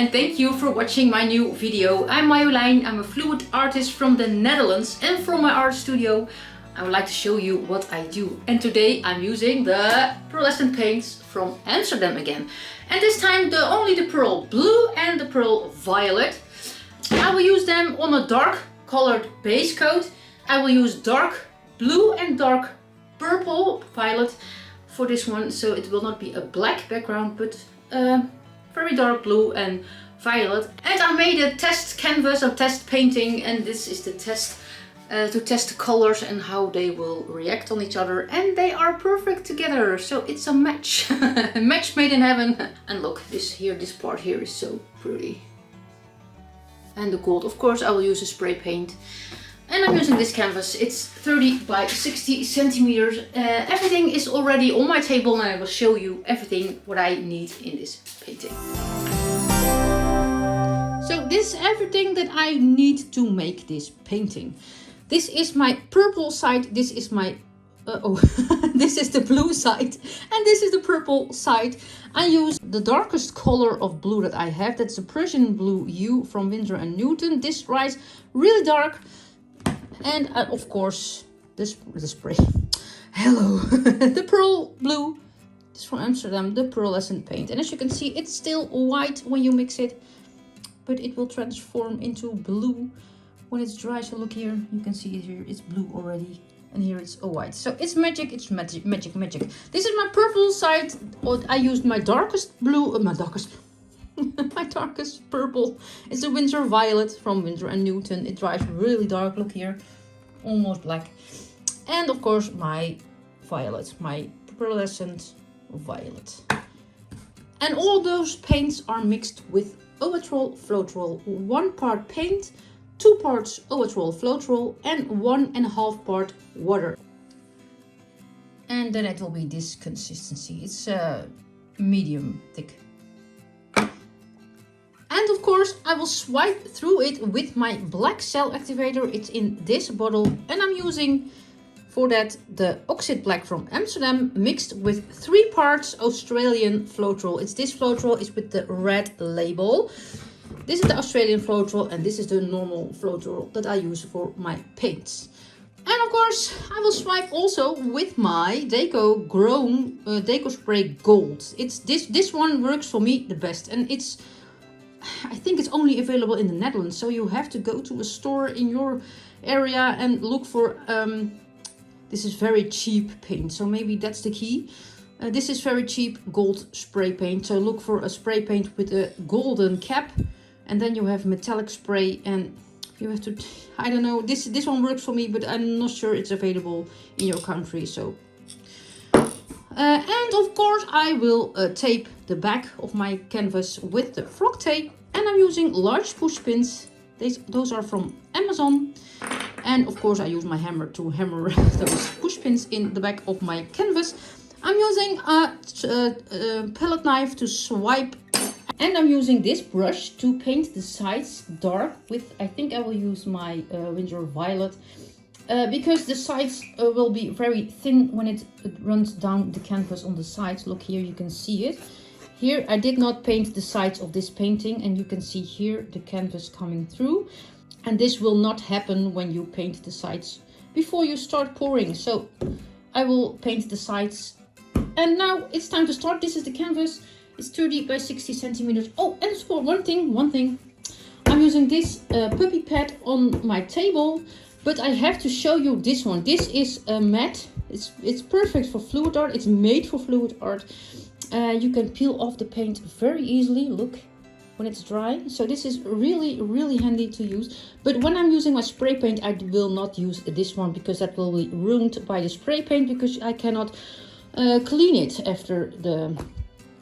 and thank you for watching my new video. I'm Marjolein, I'm a fluid artist from the Netherlands, and from my art studio I would like to show you what I do. And today I'm using the Pearescent Paints from Amsterdam again. And this time only the pearl blue and the pearl violet. I will use them on a dark colored base coat. I will use dark blue and dark purple violet for this one, so it will not be a black background but very dark blue and violet. And I made a test canvas, a test painting, and this is the test to test the colors and how they will react on each other, and they are perfect together, so it's a match. A match made in heaven. And look, this part here is so pretty. And the gold, of course, I will use a spray paint. And I'm using this canvas. It's 30 by 60 centimeters. Everything is already on my table, and I will show you everything what I need in this painting. So this is everything that I need to make this painting. This is my purple side. This is my this is the blue side, and this is the purple side. I use the darkest color of blue that I have. That's the Prussian blue hue from Winsor and Newton. This dries really dark. And of course, the spray. Hello, the pearl blue. This is from Amsterdam, the Pearlescent paint. And as you can see, it's still white when you mix it, but it will transform into blue when it's dry. So look here, you can see it here. It's blue already, and here it's white. So it's magic. It's magic, magic, magic. This is my purple side. I used my darkest blue, my darkest purple. It's the Winsor violet from Winsor and Newton. It dries really dark. Look here, almost black. And of course my violet, my pearlescent violet. And all those paints are mixed with Owatrol Floetrol. 1 part paint, 2 parts Owatrol Floetrol, and 1.5 part water. And then it will be this consistency. It's medium thick. And of course, I will swipe through it with my black cell activator. It's in this bottle, and I'm using for that the Oxide Black from Amsterdam mixed with 3 parts Australian Floetrol. It's this Floetrol, it's with the red label. This is the Australian Floetrol, and this is the normal Floetrol that I use for my paints. And of course, I will swipe also with my Deco Grown Deco Spray Gold. It's this one works for me the best, and I think it's only available in the Netherlands, so you have to go to a store in your area and look for this is very cheap paint, so maybe that's the key. This is very cheap gold spray paint, so look for a spray paint with a golden cap, and then you have metallic spray, and you have to, I don't know, this one works for me, but I'm not sure it's available in your country. So and of course I will tape the back of my canvas with the flock tape, and I'm using large push pins. Those are from Amazon, and of course I use my hammer to hammer those push pins in the back of my canvas. I'm using a palette knife to swipe, and I'm using this brush to paint the sides dark with, I think I will use my Winsor violet. Because the sides will be very thin when it runs down the canvas on the sides. Look here, you can see it. Here I did not paint the sides of this painting, and you can see here the canvas coming through. And this will not happen when you paint the sides before you start pouring. So I will paint the sides. And now it's time to start. This is the canvas. It's 30 by 60 centimeters. Oh, and for one thing. I'm using this puppy pad on my table. But I have to show you this one. This is a matte. It's perfect for fluid art. It's made for fluid art. You can peel off the paint very easily. Look, when it's dry. So this is really, really handy to use. But when I'm using my spray paint, I will not use this one, because that will be ruined by the spray paint, because I cannot clean it after the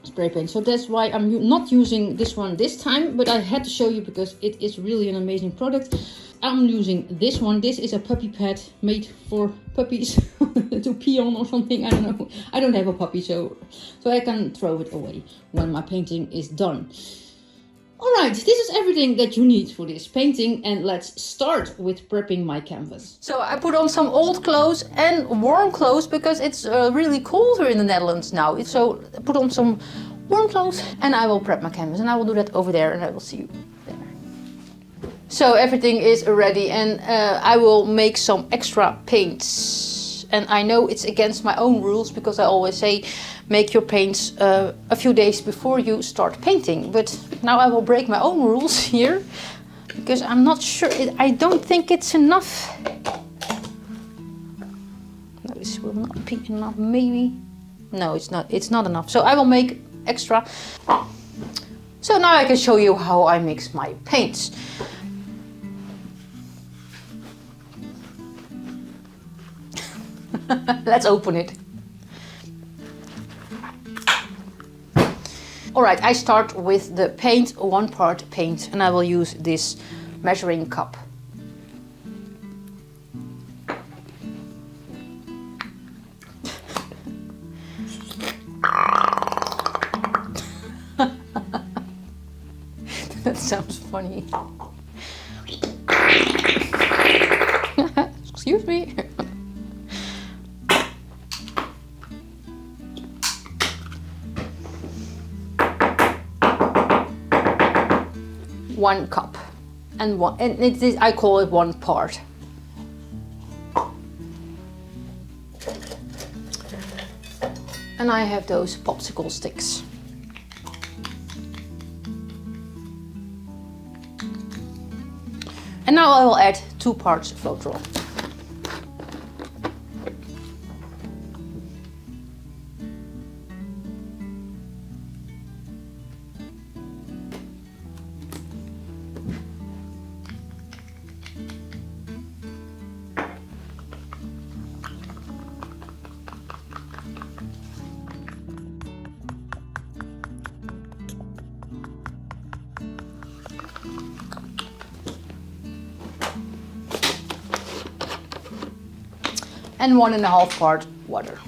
spray paint. So that's why I'm not using this one this time. But I had to show you because it is really an amazing product. I'm using this one. This is a puppy pad made for puppies to pee on or something. I don't know. I don't have a puppy, so I can throw it away when my painting is done. Alright, this is everything that you need for this painting, and let's start with prepping my canvas. So I put on some old clothes and warm clothes because it's really cold here in the Netherlands now. So I put on some warm clothes and I will prep my canvas, and I will do that over there, and I will see you there. So everything is ready, and I will make some extra paints. And I know it's against my own rules because I always say make your paints a few days before you start painting. But now I will break my own rules here because I'm not sure. I don't think it's enough. No, this will not be enough, maybe. No, it's not. It's not enough. So I will make extra. So now I can show you how I mix my paints. Let's open it. Alright, I start with the paint, 1 part paint, and I will use this measuring cup. That sounds funny. Excuse me. One cup, and it is, I call it 1 part. And I have those popsicle sticks. And now I will add 2 parts Floetrol. And 1.5 part water.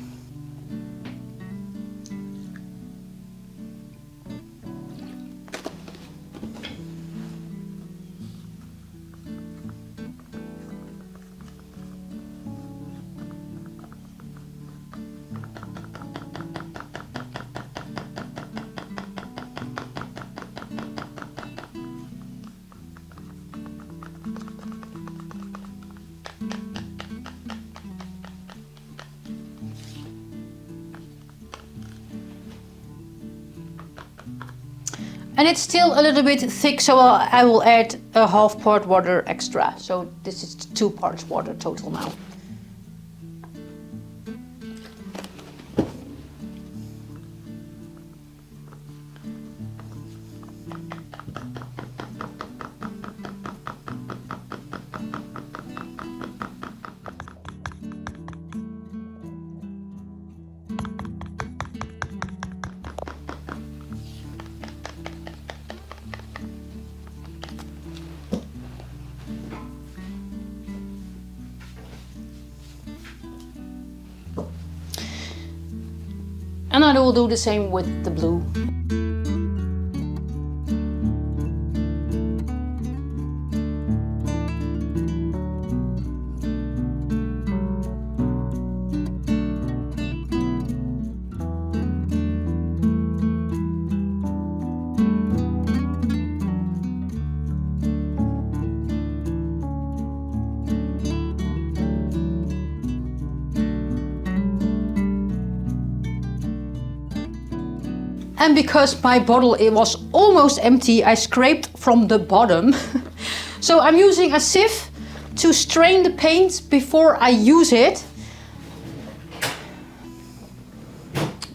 And it's still a little bit thick, so I will add 1/2 part water extra. So this is 2 parts water total now. And I will do the same with the blue. And because my bottle, it was almost empty, I scraped from the bottom. So I'm using a sieve to strain the paint before I use it.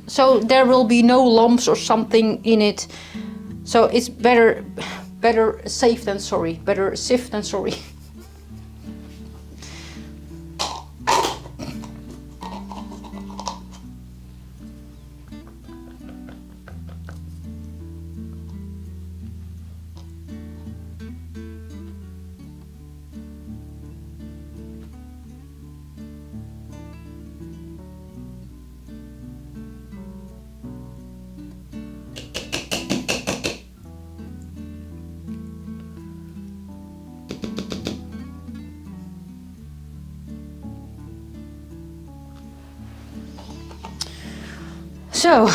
So there will be no lumps or something in it. So it's better safe than sorry. Better sieve than sorry. So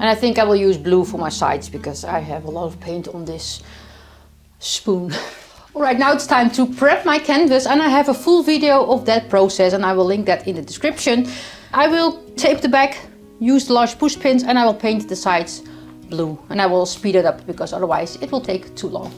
And I think I will use blue for my sides because I have a lot of paint on this spoon. Alright, now it's time to prep my canvas, and I have a full video of that process and I will link that in the description. I will tape the back, use the large push pins, and I will paint the sides blue, and I will speed it up because otherwise it will take too long.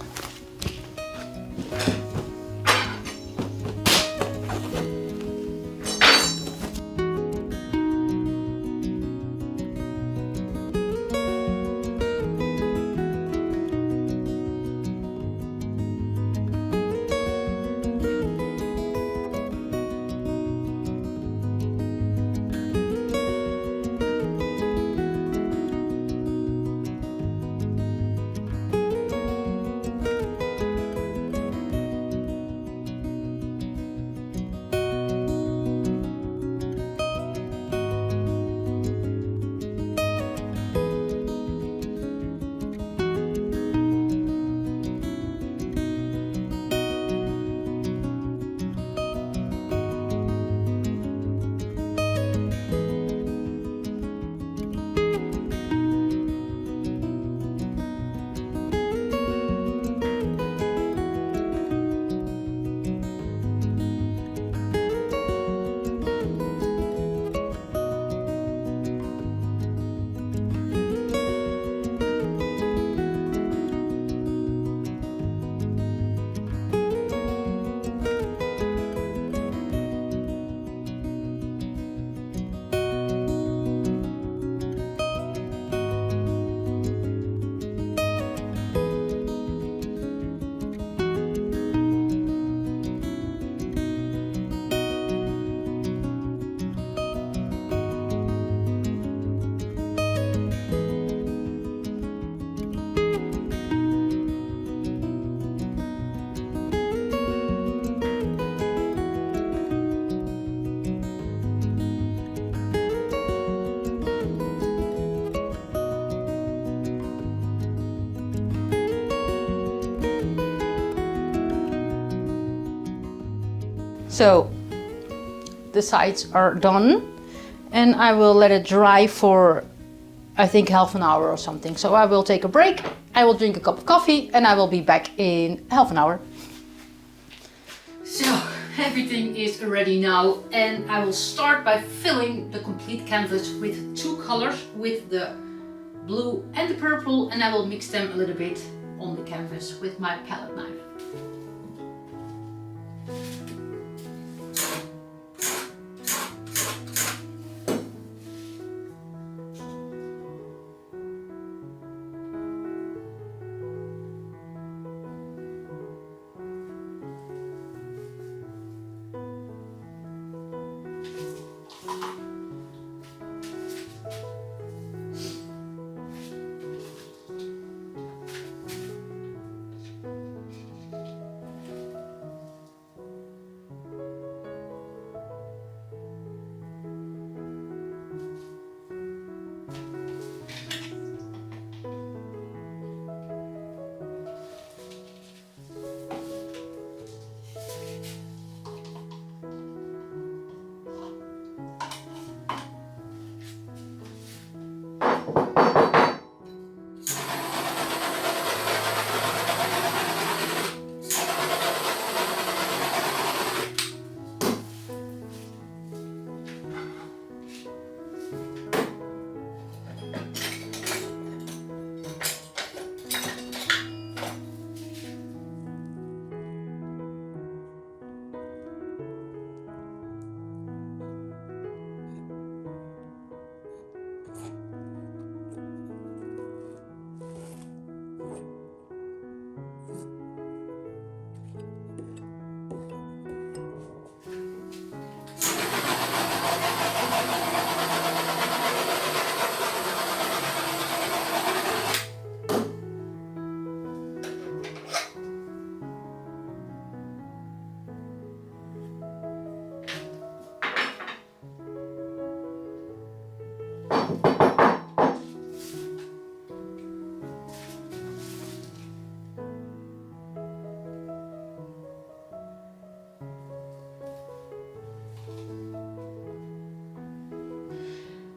So the sides are done, and I will let it dry for I think half an hour or something. So I will take a break, I will drink a cup of coffee, and I will be back in half an hour. So everything is ready now, and I will start by filling the complete canvas with two colors, with the blue and the purple, and I will mix them a little bit on the canvas with my palette knife.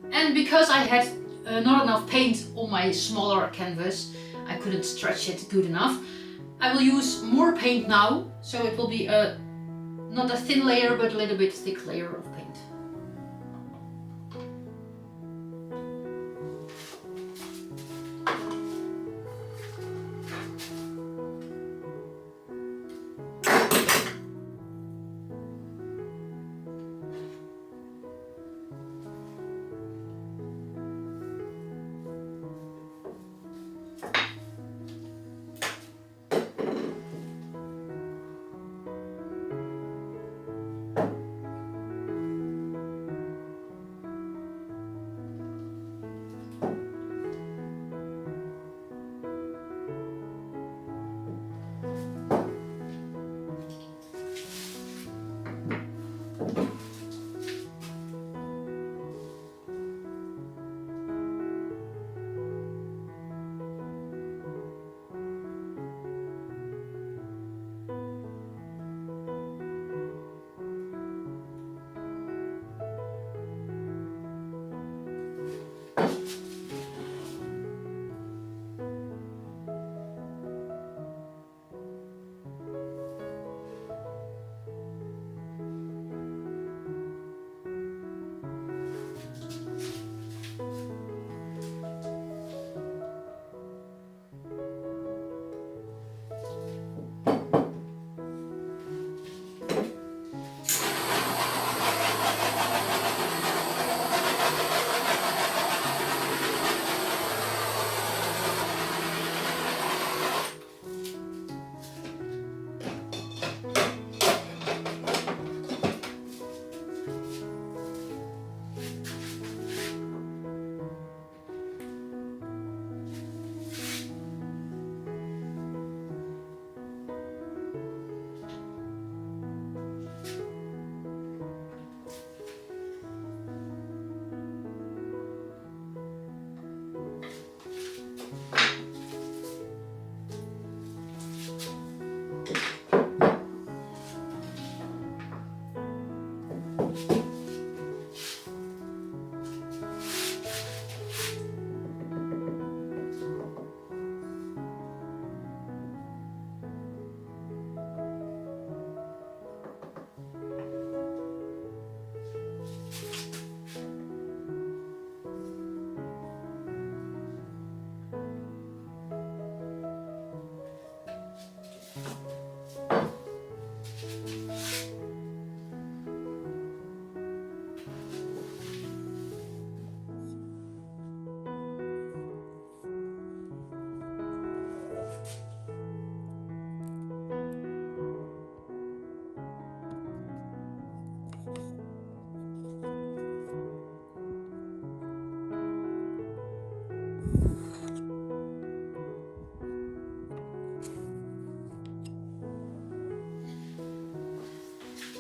And because I had not enough paint on my smaller canvas. I couldn't stretch it good enough. I will use more paint now, so it will be not a thin layer, but a little bit thick layer of paint.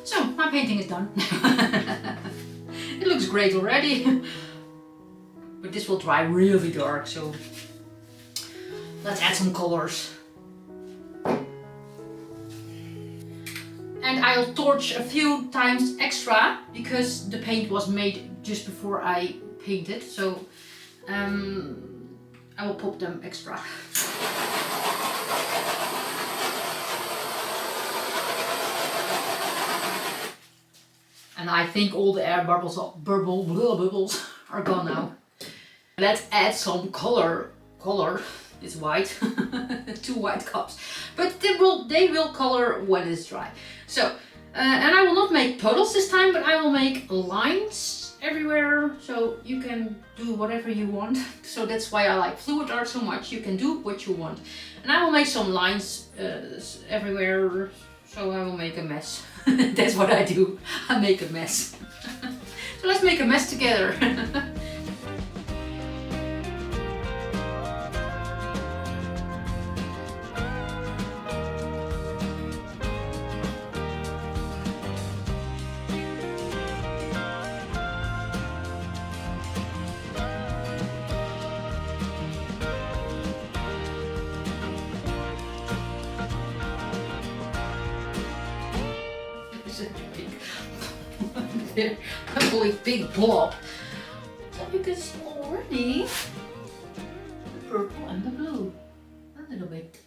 So my painting is done. It looks great already. But this will dry really dark, so let's add some colors. And I'll torch a few times extra because the paint was made just before I painted, so I will pop them extra. And I think all the air bubbles are gone now. Let's add some color. It's white, 2 white cups, but they will color when it's dry. So, and I will not make puddles this time, but I will make lines everywhere, so you can do whatever you want. So that's why I like FluidArt so much. You can do what you want, and I will make some lines everywhere. So I will make a mess. That's what I do. I make a mess. So let's make a mess together. A really big blob. So you can see already the purple and the blue. A little bit.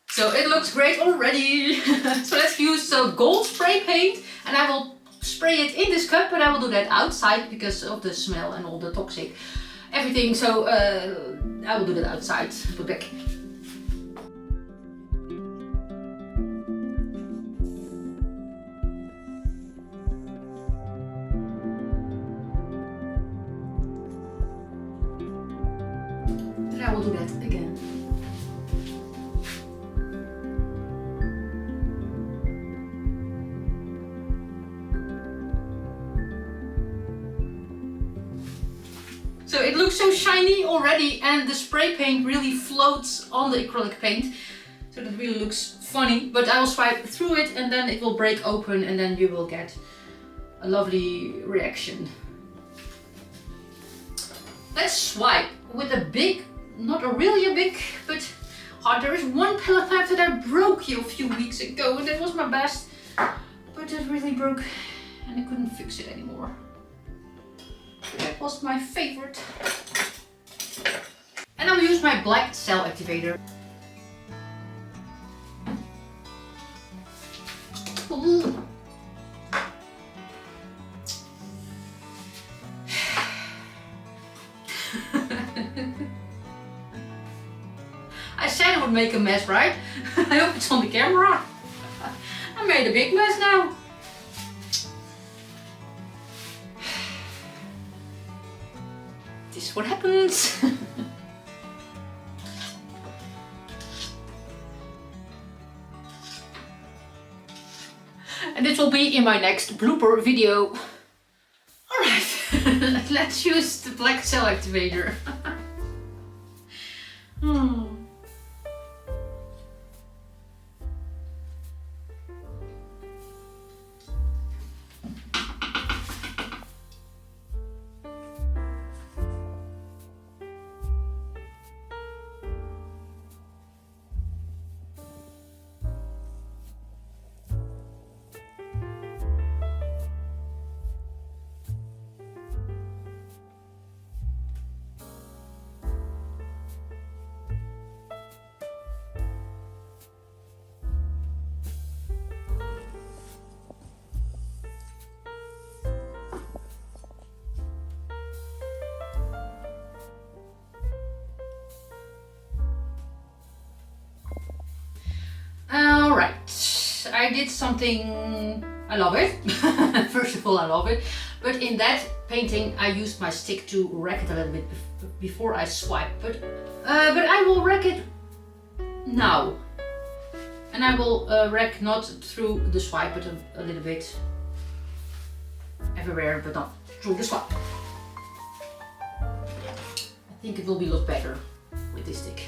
So it looks great already. So let's use some gold spray paint, and I will spray it in this cup, but I will do that outside because of the smell and all the toxic everything. So I will do that outside. Put back. Then I will do that again. So it looks so shiny already, and the spray paint really floats on the acrylic paint. So that really looks funny, but I will swipe through it and then it will break open and then you will get a lovely reaction. Let's swipe with a big, not a really big, but there is one palette knife that I broke a few weeks ago and that was my best, but it really broke and I couldn't fix it anymore. That was my favorite. And I'll use my black cell activator. Ooh. I said I would make a mess, right? I hope it's on the camera. I made a big mess now. This is what happens. And this will be in my next blooper video. Alright, let's use the black cell activator. Alright, I did something, I love it. First of all, I love it. But in that painting, I used my stick to rack it a little bit before I swipe. But I will rack it now. And I will rack not through the swipe, but a little bit everywhere, but not through the swipe. I think it will be a lot better with this stick.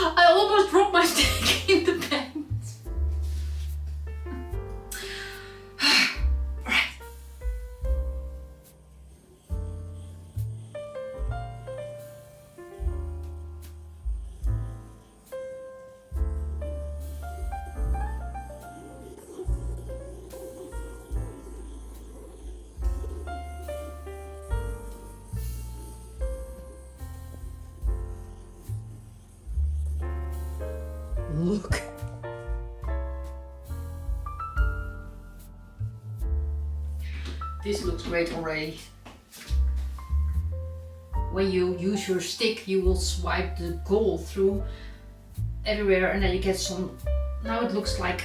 I almost dropped my stick in the paint. Alright. Look. This looks great already. When you use your stick, you will swipe the gold through everywhere and then you get some, now it looks like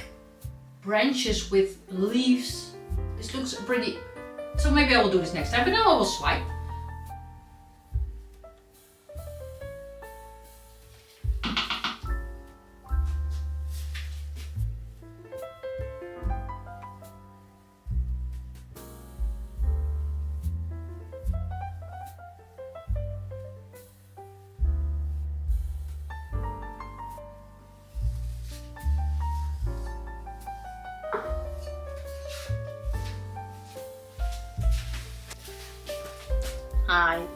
branches with leaves. This looks pretty, so maybe I will do this next time, but now I will swipe. Hi.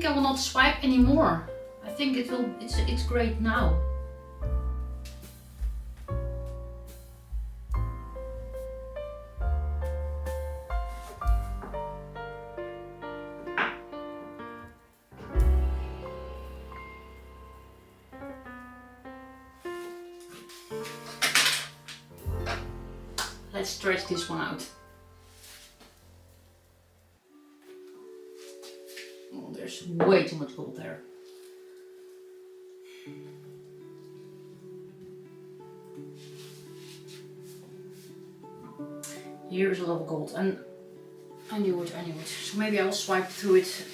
I will not swipe anymore. I think it's great now. Let's stretch this one out. Oh, there's way too much gold there. Here is a lot of gold, and I knew it. So maybe I will swipe through it.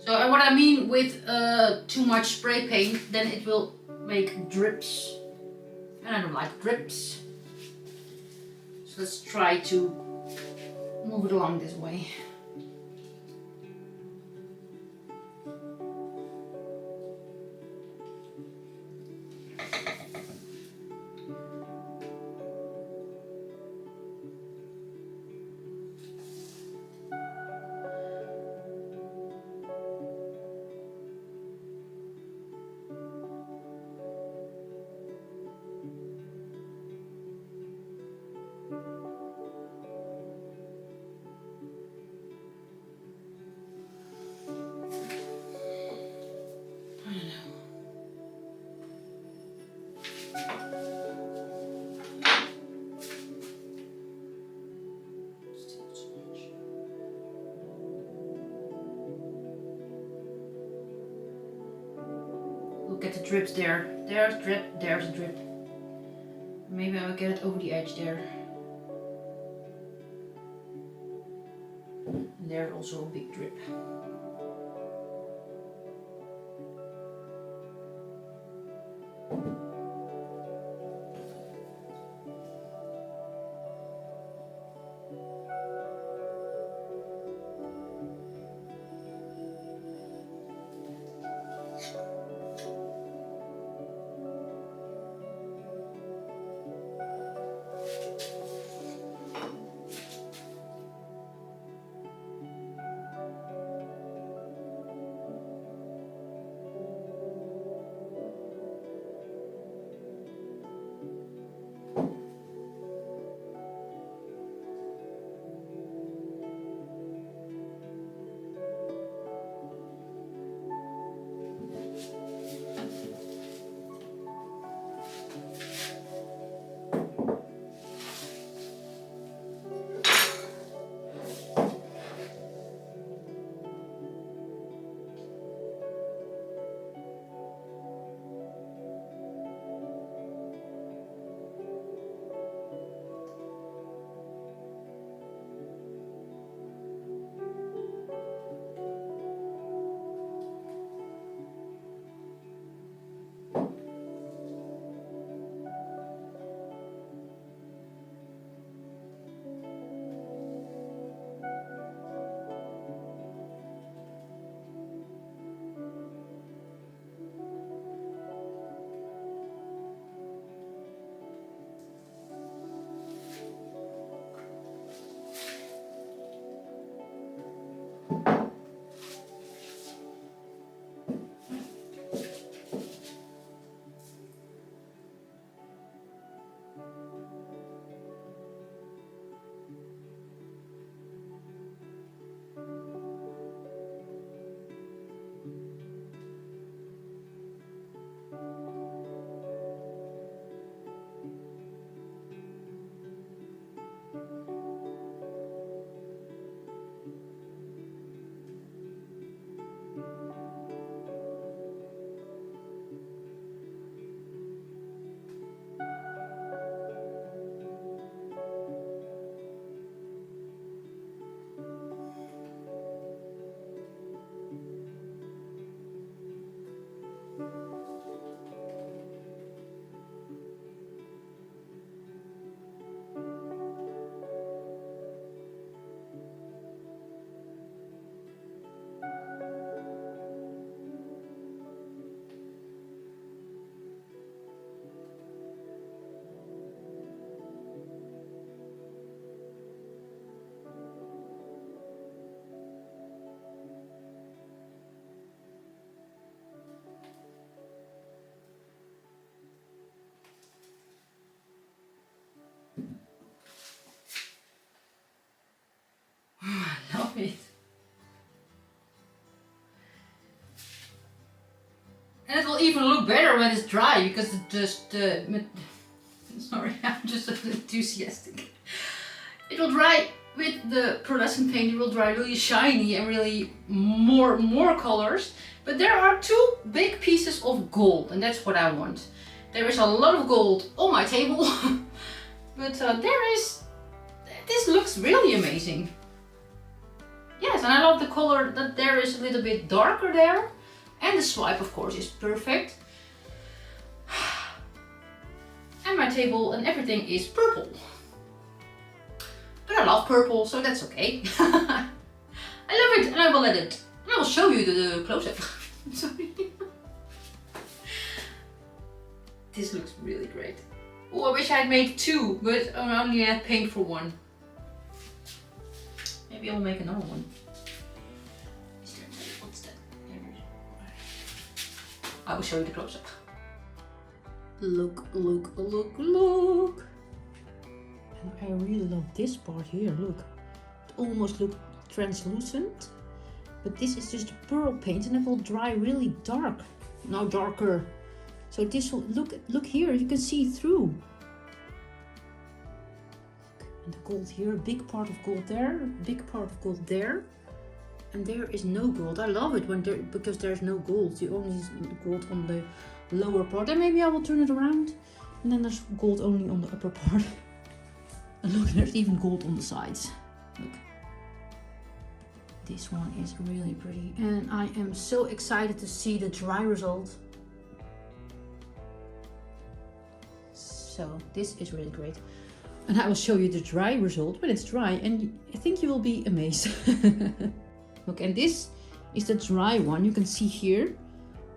So what I mean with too much spray paint, then it will make drips. And I don't like drips. So let's try to move it along this way. Look at the drips there. There's a drip, there's a drip. Maybe I'll get it over the edge there. And there's also a big drip. even look better when it's dry because it just, sorry, I'm just enthusiastic. It will dry with the pearlescent paint, it will dry really shiny and really more colors. But there are two big pieces of gold and that's what I want. There is a lot of gold on my table, but this looks really amazing. Yes, and I love the color that there is a little bit darker there. And the swipe, of course, is perfect. And my table and everything is purple. But I love purple, so that's okay. I love it, and I will let it. And I will show you the close-up. Sorry. This looks really great. Oh, I wish I had made two, but I only had paint for one. Maybe I'll make another one. What's that? I will show you the close-up. Look, look, look, look. And I really love this part here, look. It almost looks translucent. But this is just pearl paint and it will dry really dark. Now darker. So this will, look here, you can see through. And the gold here, big part of gold there, big part of gold there. And there is no gold. I love it when because there's no gold. You only see gold on the lower part. And maybe I will turn it around. And then there's gold only on the upper part. And look, there's even gold on the sides. Look. This one is really pretty. And I am so excited to see the dry result. So this is really great. And I will show you the dry result when it's dry. And I think you will be amazed. Look, and this is the dry one. You can see here,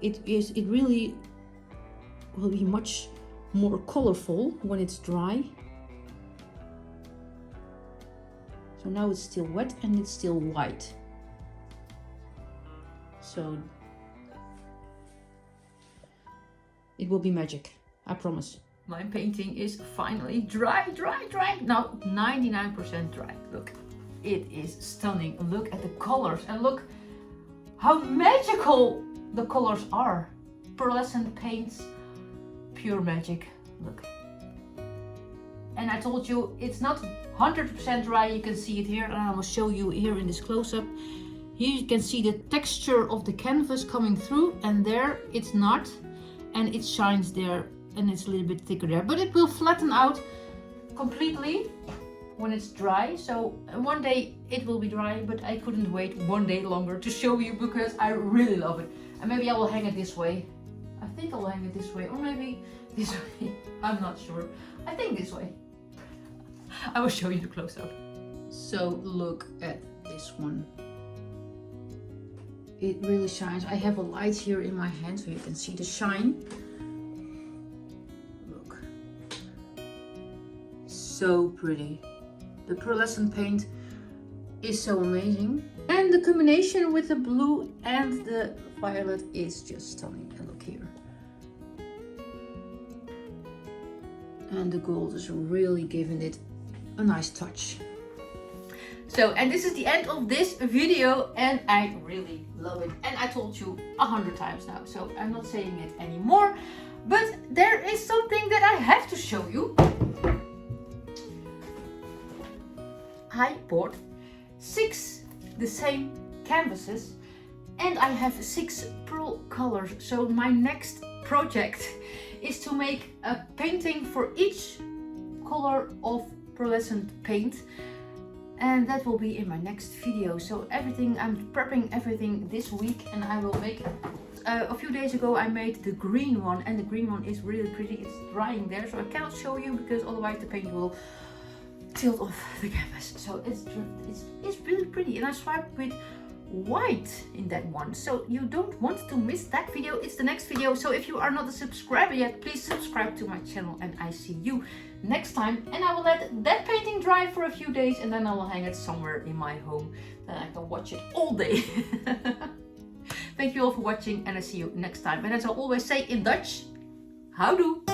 it really will be much more colorful when it's dry. So now it's still wet and it's still white. So it will be magic, I promise. My painting is finally dry. Now 99% dry. Look. It is stunning. Look at the colors and look how magical the colors are. Pearlescent paints, pure magic. Look. And I told you it's not 100% dry. You can see it here and I will show you here in this close-up. Here you can see the texture of the canvas coming through and there it's not. And it shines there and it's a little bit thicker there. But it will flatten out completely when it's dry. So one day it will be dry, but I couldn't wait one day longer to show you because I really love it. And maybe I will hang it this way. I think I will hang it this way or maybe this way. I'm not sure. I think this way. I will show you the close-up. So look at this one. It really shines. I have a light here in my hand so you can see the shine. Look. So pretty. The pearlescent paint is so amazing. And the combination with the blue and the violet is just stunning. And look here. And the gold is really giving it a nice touch. So, and this is the end of this video and I really love it. And I told you 100 times now, so I'm not saying it anymore. But there is something that I have to show you. I bought 6 the same canvases and I have 6 pearl colors. So my next project is to make a painting for each color of pearlescent paint. And that will be in my next video. So everything, I'm prepping everything this week and I will make it. A few days ago I made the green one and the green one is really pretty. It's drying there so I cannot show you because otherwise the paint will tilt off the canvas. So it's really pretty and I swiped with white in that one. So you don't want to miss that video. It's the next video. So if you are not a subscriber yet, please subscribe to my channel and I see you next time. And I will let that painting dry for a few days and then I will hang it somewhere in my home. Then I can watch it all day. Thank you all for watching and I see you next time. And as I always say in Dutch, houdoe!